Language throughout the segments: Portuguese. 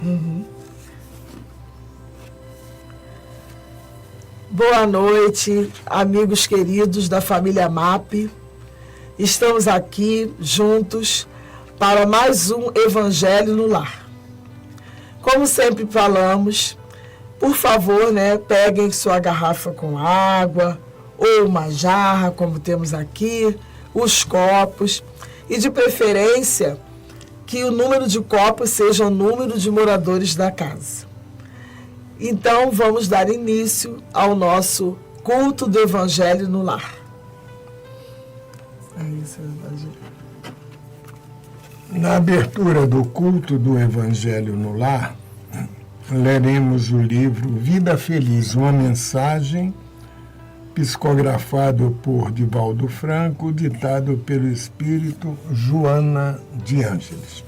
Uhum. Boa noite, amigos queridos da família MAP. Estamos aqui juntos para mais um Evangelho no Lar. Como sempre falamos, por favor, peguem sua garrafa com água ou uma jarra, como temos aqui, os copos, e de preferência que o número de copos seja o número de moradores da casa. Então, vamos dar início ao nosso culto do Evangelho no Lar. Na abertura do culto do Evangelho no Lar, leremos o livro Vida Feliz, uma mensagem, psicografado por Divaldo Franco, ditado pelo espírito Joana de Ângeles.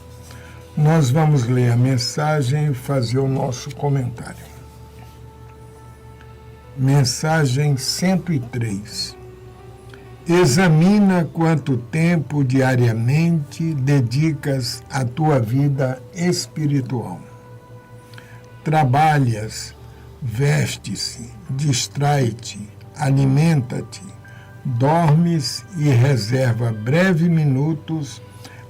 Nós vamos ler a mensagem e fazer o nosso comentário. Mensagem 103. Examina quanto tempo diariamente dedicas à tua vida espiritual. Trabalhas, veste-se, distrai-te, alimenta-te, dormes e reserva breves minutos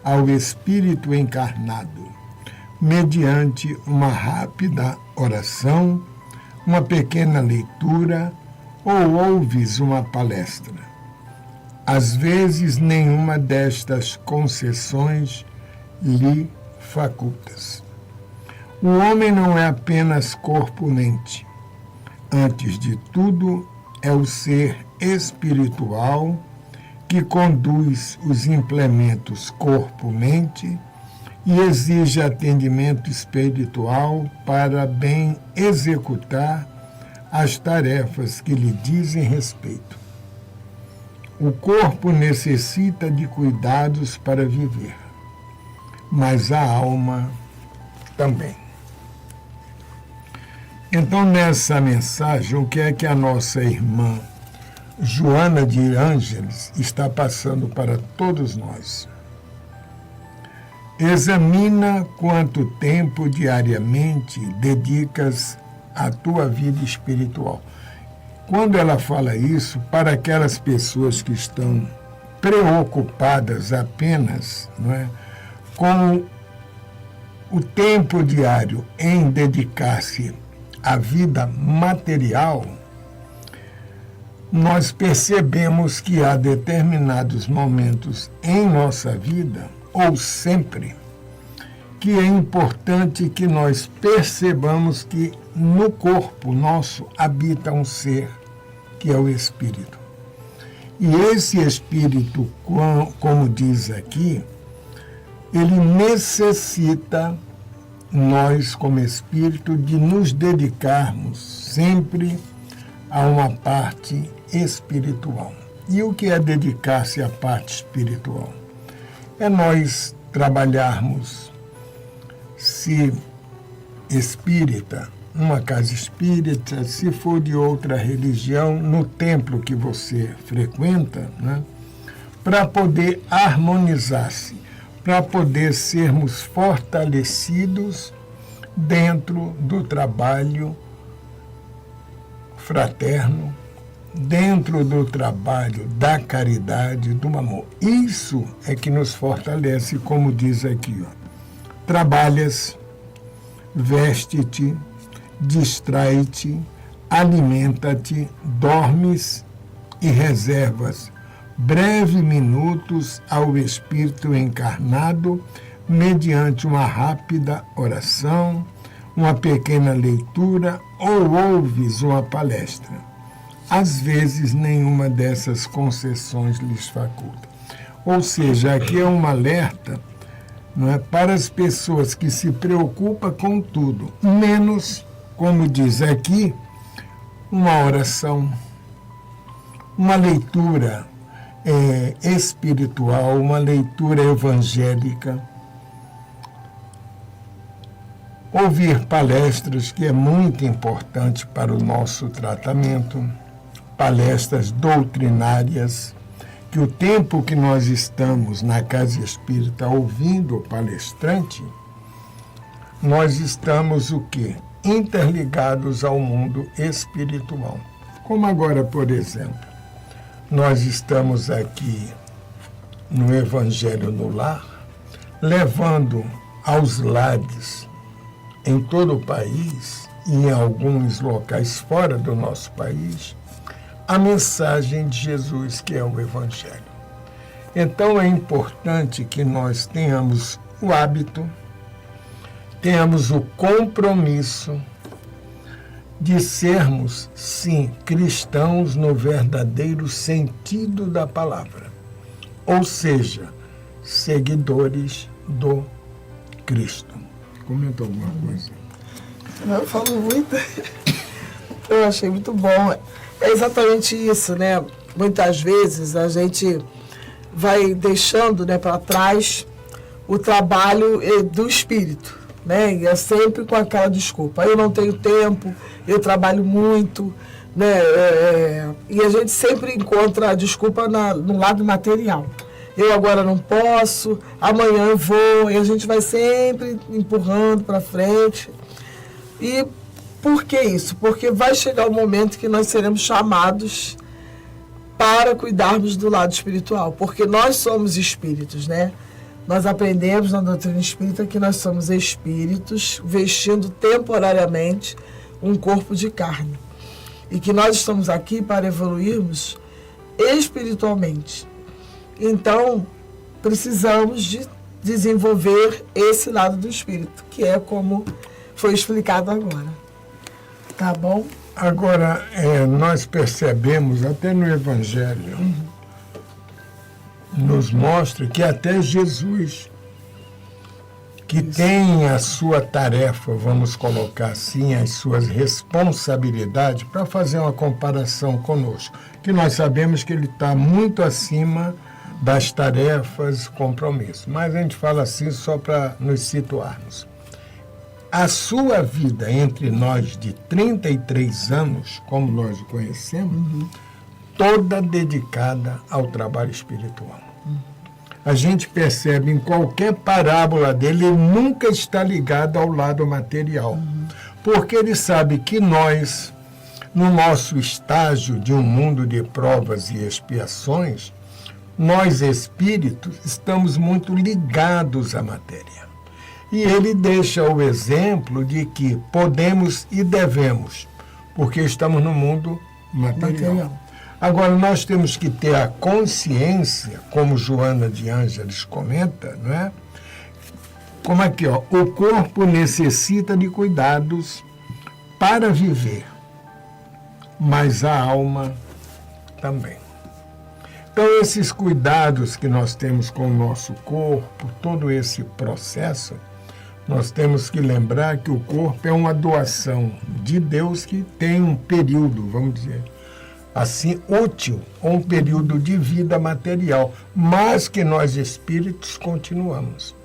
ao espírito encarnado, mediante uma rápida oração, uma pequena leitura ou ouves uma palestra. Às vezes, nenhuma destas concessões lhe facultas. O homem não é apenas corpo-mente. Antes de tudo, é o ser espiritual que conduz os implementos corpo-mente e exige atendimento espiritual para bem executar as tarefas que lhe dizem respeito. O corpo necessita de cuidados para viver, mas a alma também. Então, nessa mensagem, o que é que a nossa irmã Joana de Ângeles está passando para todos nós? Examina quanto tempo diariamente dedicas à tua vida espiritual. Quando ela fala isso, para aquelas pessoas que estão preocupadas apenas, com o tempo diário em dedicar-se à vida material, nós percebemos que há determinados momentos em nossa vida, ou sempre, que é importante que nós percebamos que no corpo nosso habita um ser, que é o espírito. E esse espírito, como diz aqui, ele necessita, nós como espírito, de nos dedicarmos sempre a uma parte espiritual. E o que é dedicar-se à parte espiritual? É nós trabalharmos, se espírita, numa casa espírita, se for de outra religião, no templo que você frequenta, para poder harmonizar-se, para poder sermos fortalecidos dentro do trabalho fraterno, dentro do trabalho da caridade, do amor. Isso é que nos fortalece, como diz aqui, trabalhas, veste-te, distrai-te, alimenta-te, dormes e reservas breves minutos ao espírito encarnado mediante uma rápida oração, uma pequena leitura ou ouves uma palestra. Às vezes, nenhuma dessas concessões lhes faculta. Ou seja, aqui é um alerta, para as pessoas que se preocupam com tudo, menos, como diz aqui, uma oração, uma leitura espiritual, uma leitura evangélica, ouvir palestras, que é muito importante para o nosso tratamento, palestras doutrinárias, que o tempo que nós estamos na casa espírita ouvindo o palestrante, nós estamos o quê? Interligados ao mundo espiritual. Como agora, por exemplo, nós estamos aqui no Evangelho no Lar, levando aos lares em todo o país e em alguns locais fora do nosso país, a mensagem de Jesus, que é o Evangelho. Então é importante que nós tenhamos o hábito, tenhamos o compromisso de sermos, sim, cristãos no verdadeiro sentido da palavra. Ou seja, seguidores do Cristo. Comenta alguma coisa? Eu falo muito. Eu achei muito bom. É exatamente isso, né? Muitas vezes a gente vai deixando, né, para trás o trabalho do Espírito, né? E é sempre com aquela desculpa. Eu não tenho tempo, eu trabalho muito, né? E a gente sempre encontra a desculpa no lado material. Eu agora não posso, amanhã eu vou, e a gente vai sempre empurrando para frente. E por que isso? Porque vai chegar o momento que nós seremos chamados para cuidarmos do lado espiritual, porque nós somos espíritos, né? Nós aprendemos na doutrina espírita que nós somos espíritos vestindo temporariamente um corpo de carne. E que nós estamos aqui para evoluirmos espiritualmente. Então, precisamos de desenvolver esse lado do espírito, que é como foi explicado agora. Tá bom? Agora, nós percebemos, até no Evangelho, nos mostra que até Jesus, que tem a sua tarefa, vamos colocar assim, as suas responsabilidades, para fazer uma comparação conosco, que nós sabemos que ele está muito acima das tarefas, compromissos. Mas a gente fala assim só para nos situarmos. A sua vida entre nós de 33 anos, como nós o conhecemos, toda dedicada ao trabalho espiritual. A gente percebe em qualquer parábola dele, ele nunca está ligado ao lado material. Porque ele sabe que nós, no nosso estágio de um mundo de provas e expiações, nós espíritos estamos muito ligados à matéria. E ele deixa o exemplo de que podemos e devemos, porque estamos no mundo material. Agora, nós temos que ter a consciência, como Joana de Ângeles comenta, não é? Como aqui, ó, o corpo necessita de cuidados para viver, mas a alma também. Então, esses cuidados que nós temos com o nosso corpo, todo esse processo, nós temos que lembrar que o corpo é uma doação de Deus que tem um período, vamos dizer assim, útil, ou um período de vida material, mas que nós espíritos continuamos.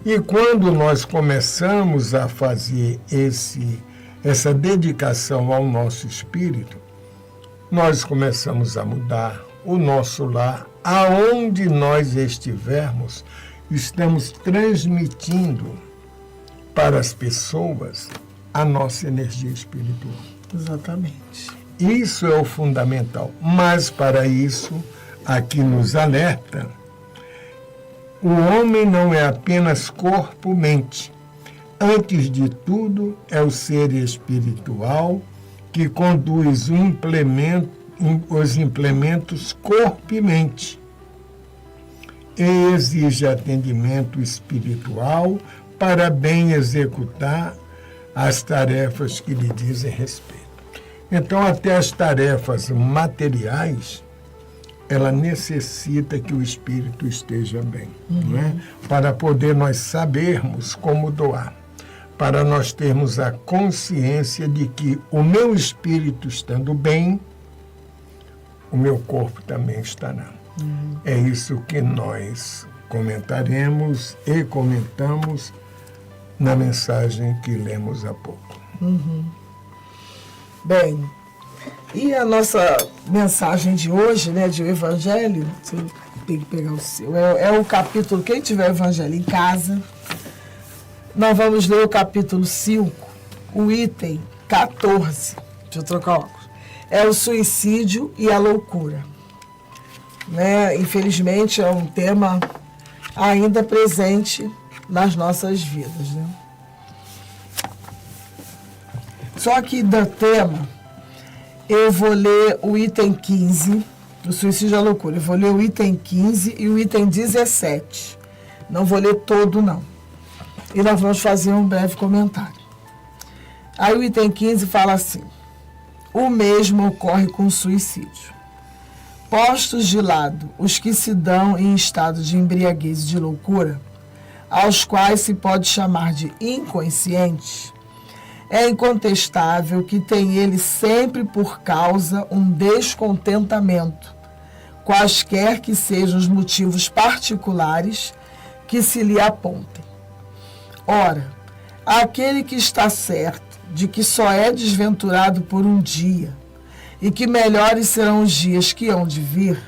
E quando nós começamos a fazer essa dedicação ao nosso espírito, nós começamos a mudar o nosso lar, aonde nós estivermos, estamos transmitindo para as pessoas a nossa energia espiritual. Exatamente. Isso é o fundamental. Mas para isso, aqui nos alerta, o homem não é apenas corpo-mente. Antes de tudo, é o ser espiritual que conduz os implementos corpo e mente. E exige atendimento espiritual para bem executar as tarefas que lhe dizem respeito. Então, até as tarefas materiais, ela necessita que o espírito esteja bem, não é? Para poder nós sabermos como doar, para nós termos a consciência de que o meu espírito estando bem, o meu corpo também estará. É isso que nós comentaremos e comentamos na mensagem que lemos há pouco. Bem, e a nossa mensagem de hoje, né, de o Evangelho, você tem que pegar o seu, é o capítulo, quem tiver o Evangelho em casa, nós vamos ler o capítulo 5, o item 14. Deixa eu trocar óculos. É o suicídio e a loucura. Né? Infelizmente, é um tema ainda presente nas nossas vidas. Né? Só que do tema, eu vou ler o item 15, o suicídio e a loucura. Eu vou ler o item 15 e o item 17. Não vou ler todo, não. E nós vamos fazer um breve comentário. Aí o item 15 fala assim: o mesmo ocorre com o suicídio. Postos de lado os que se dão em estado de embriaguez e de loucura, aos quais se pode chamar de inconscientes, é incontestável que tem ele sempre por causa um descontentamento, quaisquer que sejam os motivos particulares que se lhe apontem. Ora, aquele que está certo de que só é desventurado por um dia e que melhores serão os dias que hão de vir,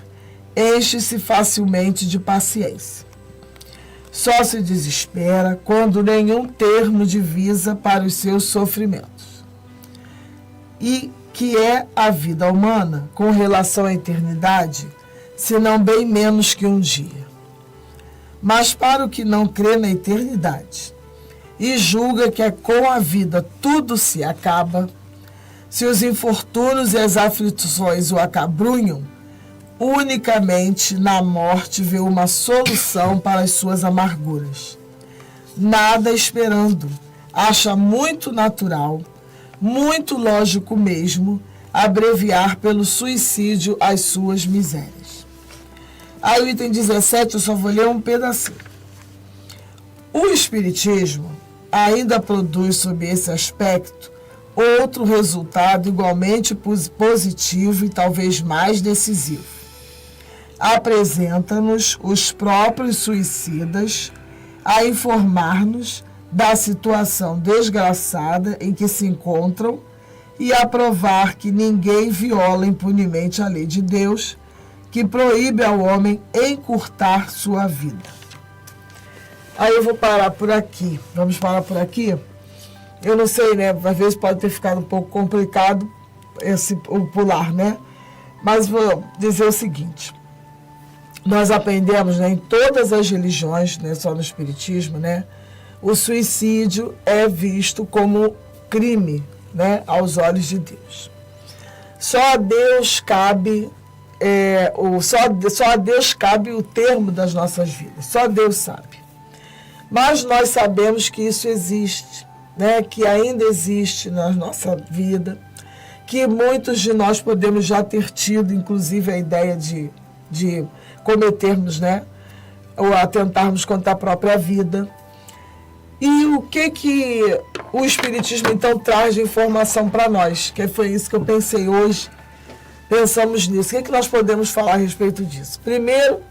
enche-se facilmente de paciência. Só se desespera quando nenhum termo divisa para os seus sofrimentos. E que é a vida humana com relação à eternidade, senão bem menos que um dia. Mas para o que não crê na eternidade e julga que é com a vida tudo se acaba, se os infortúnios e as aflições o acabrunham, unicamente na morte vê uma solução para as suas amarguras. Nada esperando, acha muito natural, muito lógico mesmo, abreviar pelo suicídio as suas misérias. Aí o item 17, eu só vou ler um pedacinho. O Espiritismo ainda produz sob esse aspecto outro resultado igualmente positivo e talvez mais decisivo. Apresenta-nos os próprios suicidas a informar-nos da situação desgraçada em que se encontram e a provar que ninguém viola impunemente a lei de Deus, que proíbe ao homem encurtar sua vida. Aí eu vou parar por aqui. Vamos parar por aqui? Eu não sei, né? Às vezes pode ter ficado um pouco complicado o pular, né? Mas vou dizer o seguinte. Nós aprendemos, né, em todas as religiões, né, só no Espiritismo, né? O suicídio é visto como crime, né, aos olhos de Deus. Só a Deus cabe só a Deus cabe o termo das nossas vidas. Só Deus sabe. Mas nós sabemos que isso existe, né? Que ainda existe na nossa vida, que muitos de nós podemos já ter tido, inclusive, a ideia de cometermos, né? Ou atentarmos contra a própria vida. E o que o Espiritismo, então, traz de informação para nós? Que foi isso que eu pensei hoje. Pensamos nisso. O que nós podemos falar a respeito disso? Primeiro,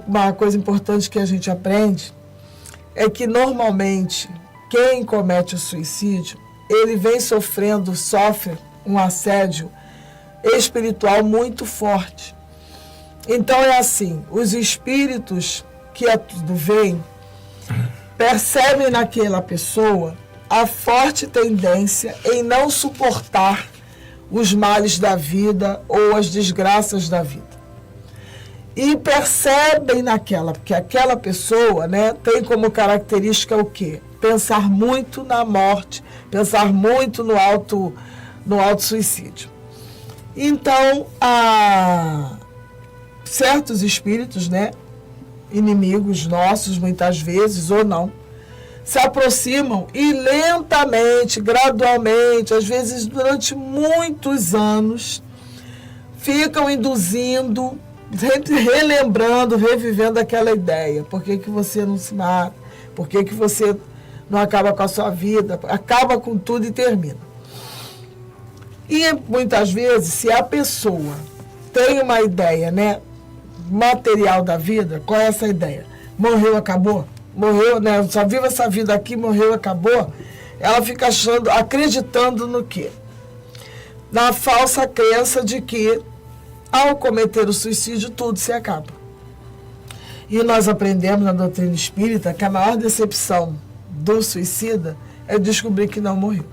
uma coisa importante que a gente aprende é que, normalmente, quem comete o suicídio, ele sofre um assédio espiritual muito forte. Então, é assim, os espíritos que a tudo veem percebem naquela pessoa a forte tendência em não suportar os males da vida ou as desgraças da vida. E percebem porque aquela pessoa, né, tem como característica o quê? Pensar muito na morte, pensar muito no auto-suicídio. Então, certos espíritos, né, inimigos nossos, muitas vezes, ou não, se aproximam e lentamente, gradualmente, às vezes durante muitos anos, ficam induzindo, relembrando, revivendo aquela ideia. Por que você não se mata? Por que você não acaba com a sua vida? Acaba com tudo e termina. E muitas vezes, se a pessoa tem uma ideia, né, material da vida, qual é essa ideia? Morreu, acabou? Morreu, né? Só vive essa vida aqui, morreu, acabou. Ela fica acreditando no quê? Na falsa crença de que, ao cometer o suicídio, tudo se acaba. E nós aprendemos na doutrina espírita que a maior decepção do suicida é descobrir que não morreu.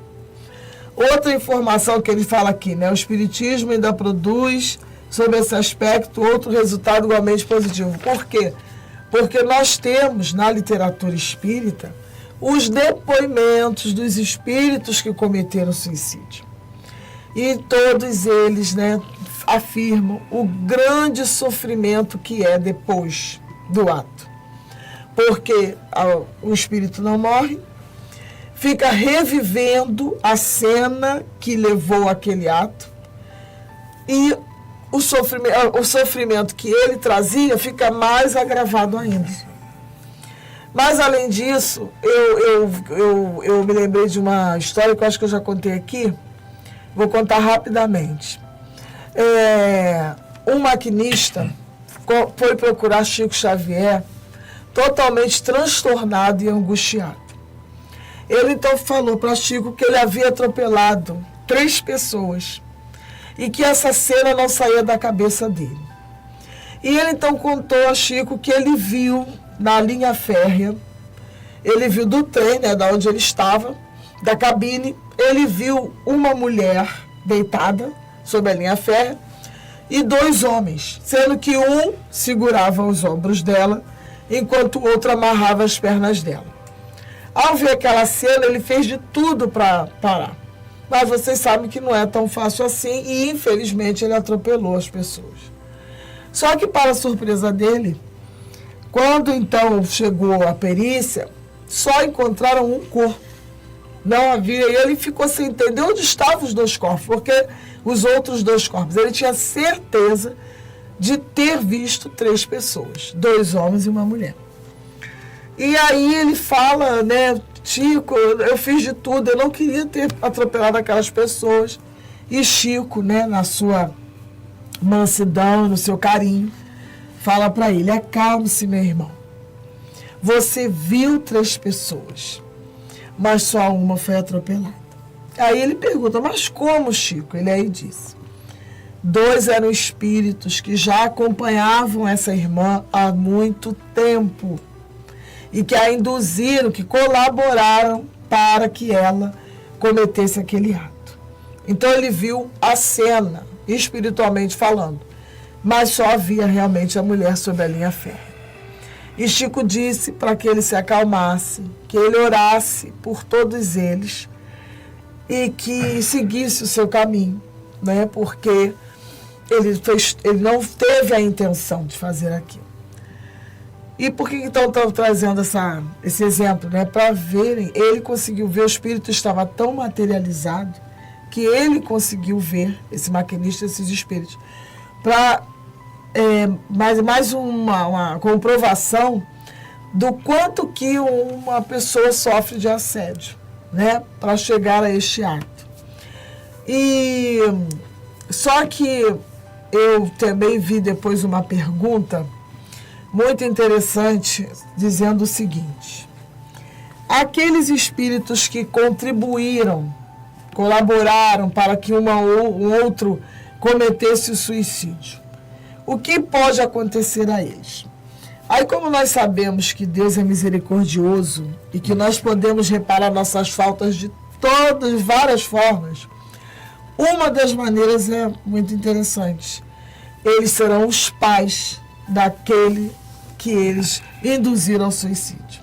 Outra informação que ele fala aqui, né? O espiritismo ainda produz, sobre esse aspecto, outro resultado igualmente positivo. Por quê? Porque nós temos na literatura espírita os depoimentos dos espíritos que cometeram suicídio. E todos eles, né, afirmam o grande sofrimento que é depois do ato. Porque o espírito não morre, fica revivendo a cena que levou àquele ato e o sofrimento que ele trazia fica mais agravado ainda. Mas, além disso, eu me lembrei de uma história que eu acho que eu já contei aqui, vou contar rapidamente. Um maquinista foi procurar Chico Xavier totalmente transtornado e angustiado. Ele então falou para Chico que ele havia atropelado 3 pessoas e que essa cena não saía da cabeça dele. E ele então contou a Chico que ele viu na linha férrea, ele viu do trem, né, da onde ele estava, da cabine, ele viu uma mulher deitada sobre a linha férrea e 2 homens, sendo que um segurava os ombros dela, enquanto o outro amarrava as pernas dela. Ao ver aquela cena, ele fez de tudo para parar. Mas vocês sabem que não é tão fácil assim e, infelizmente, ele atropelou as pessoas. Só que, para a surpresa dele, quando então chegou a perícia, só encontraram um corpo. Não havia, e ele ficou sem entender onde estavam os 2 corpos, porque os outros 2 corpos, ele tinha certeza de ter visto 3 pessoas, 2 homens e uma mulher. E aí ele fala, né, Chico, eu fiz de tudo, eu não queria ter atropelado aquelas pessoas. E Chico, né, na sua mansidão, no seu carinho, fala para ele, acalme-se, meu irmão. Você viu 3 pessoas, mas só uma foi atropelada. Aí ele pergunta, mas como, Chico? Ele aí disse, 2 eram espíritos que já acompanhavam essa irmã há muito tempo e que a induziram, que colaboraram para que ela cometesse aquele ato. Então ele viu a cena, espiritualmente falando, mas só havia realmente a mulher sob a linha férrea. E Chico disse para que ele se acalmasse, que ele orasse por todos eles e que seguisse o seu caminho, né? Porque ele não teve a intenção de fazer aquilo. E por que então estão trazendo esse exemplo? Né? Para verem, ele conseguiu ver, o espírito estava tão materializado que ele conseguiu ver, esse maquinista, esses espíritos, para mais uma comprovação do quanto que uma pessoa sofre de assédio, né? Para chegar a este ato. E só que eu também vi depois uma pergunta muito interessante, dizendo o seguinte, aqueles espíritos que contribuíram, colaboraram para que um outro cometesse o suicídio, o que pode acontecer a eles? Aí, como nós sabemos que Deus é misericordioso e que nós podemos reparar nossas faltas de todas, várias formas, uma das maneiras é muito interessante. Eles serão os pais daquele que eles induziram ao suicídio.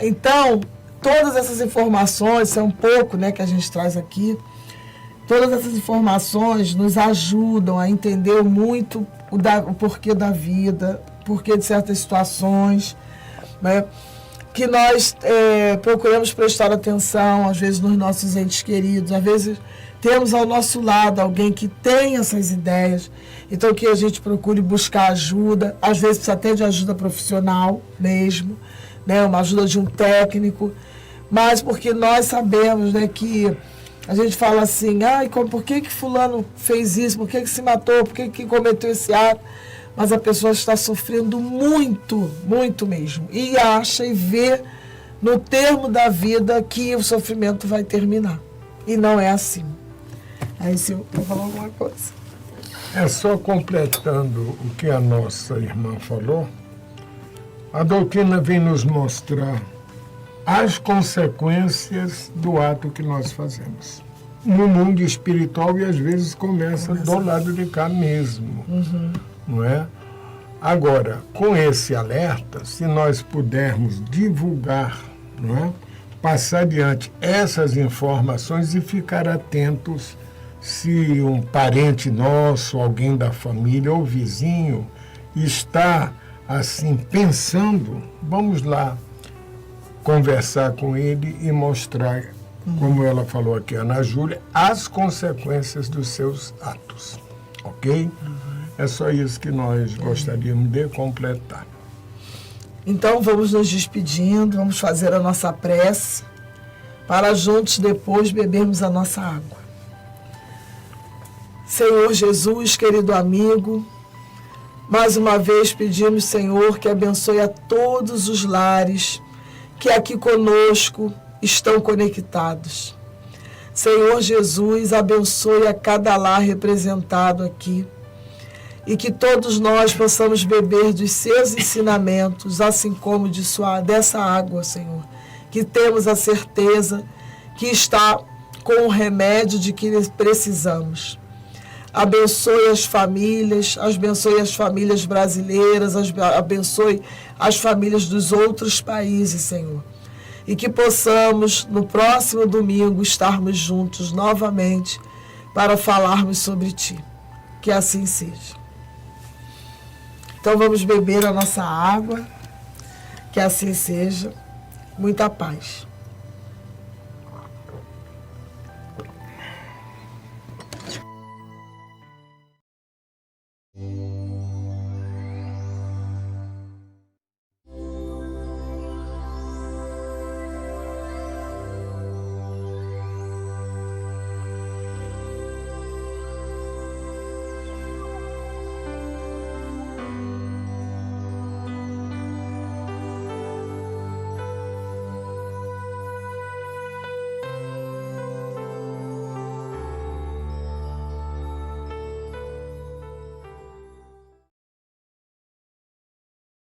Então, todas essas informações, são um pouco, né, que a gente traz aqui, todas essas informações nos ajudam a entender muito o porquê da vida, porquê de certas situações, né, que nós procuramos prestar atenção, às vezes, nos nossos entes queridos, às vezes temos ao nosso lado alguém que tem essas ideias, então que a gente procure buscar ajuda, às vezes precisa até de ajuda profissional mesmo, né, uma ajuda de um técnico, mas porque nós sabemos, né, que a gente fala assim, por que fulano fez isso, por que se matou, por que cometeu esse ato, mas a pessoa está sofrendo muito, muito mesmo, e acha e vê no termo da vida que o sofrimento vai terminar, e não é assim. Aí se eu vou falar alguma coisa. Só completando o que a nossa irmã falou, A doutrina vem nos mostrar as consequências do ato que nós fazemos. No mundo espiritual, e às vezes começa do lado de cá mesmo, não é? Agora, com esse alerta, se nós pudermos divulgar, não é? Passar adiante essas informações e ficar atentos se um parente nosso, alguém da família ou vizinho está assim pensando, vamos lá conversar com ele e mostrar, como ela falou aqui, Ana Júlia, as consequências dos seus atos, ok? É só isso que nós gostaríamos de completar. Então vamos nos despedindo, vamos fazer a nossa prece, para juntos depois bebermos a nossa água. Senhor Jesus, querido amigo, mais uma vez pedimos, Senhor, que abençoe a todos os lares que aqui conosco estão conectados. Senhor Jesus, abençoe a cada lar representado aqui e que todos nós possamos beber dos seus ensinamentos, assim como dessa água, Senhor, que temos a certeza que está com o remédio de que precisamos. Abençoe as famílias brasileiras, abençoe as famílias dos outros países, Senhor. E que possamos, no próximo domingo, estarmos juntos novamente para falarmos sobre Ti. Que assim seja. Então vamos beber a nossa água, que assim seja. Muita paz.